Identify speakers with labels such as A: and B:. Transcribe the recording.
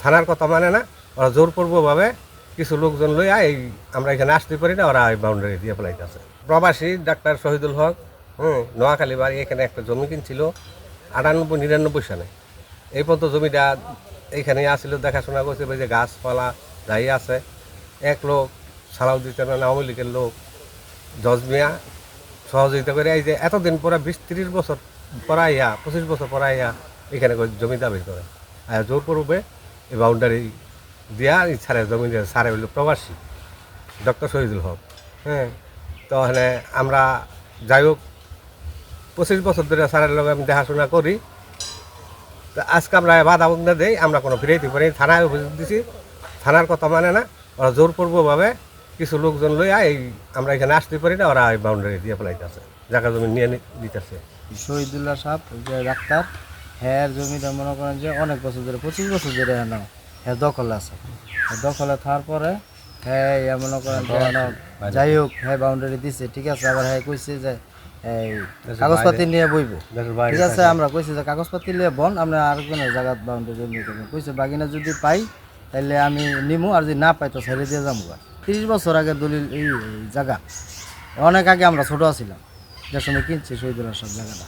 A: থানার কথা মানে না, ওরা জোরপূর্বকভাবে কিছু লোকজন লইয়া এই আমরা এখানে আসতে পারি না, ওরা এই বাউন্ডারি দিয়ে ফেলাইতেছে। প্রবাসী ডাক্তার শহীদুল হক নোয়াখালী বাড়ি এখানে একটা জমি কিনছিল 98-99 সালে। এই পর্যন্ত জমিটা এইখানে আসছিল, দেখাশোনা করছে, ওই যে গাছপালা যাই আছে। এক লোক সালাউদ্দিন আওয়ামী লীগের লোক জজ মিয়া সহযোগিতা করে এই যে এতদিন পরে 20-30 বছর পড়াইয়া 25 বছর পড়াইয়া এখানে জমি দাবি করে আর জোর করবে এই বাউন্ডারি দিয়া ছাড়ে জমি ছাড়ে হইল প্রবাসী ডক্টর শহীদুল হক। তো এখানে আমরা যাই হোক 25 বছর ধরে স্যারের লগে আমি দেখাশোনা করি। তো আজকে আমরা বাধা বন্ধা দেই, আমরা কোনো ফিরাইতে পারি। থানায় অভিযোগ দিছি, থানার কথা মানে না, ওরা জোরপূর্বকভাবে কিছু লোকজন লইয়া এই আমরা এখানে আসতে পারি না, ওরা এই বাউন্ডারি দিয়ে ফেলাইতেছে, জায়গা জমি নিয়ে দিতেছে।
B: শহীদুল্লাহ সাহেব যে ডাক্তার, হ্যাঁ জমিটা মনে করেন যে অনেক বছর ধরে 25 বছর ধরে হ্যাঁ দখল আছে। দখলে থাকার পরে হ্যাঁ মনে করেন যাই হোক হ্যাঁ বাউন্ডারি দিছে, ঠিক আছে। আবার হ্যাঁ কইছে যে এই কাগজপাতি নিয়ে বইব, ঠিক আছে। আমরা কইছি যে কাগজপাতি নিয়ে বন, আমরা আরেকজনের জায়গা বাউন্ডারি নিয়ে করবেন। কইছে বাগিনা যদি পাই তাহলে আমি নিমু, আর যদি না পাই তো ছেড়ে দিয়ে যাবো। 30 বছর আগে দলিল এই জায়গা, অনেক আগে আমরা ছোট ছিলাম যে সময় কিনছি শহীদুল্লাহ সব জায়গাটা।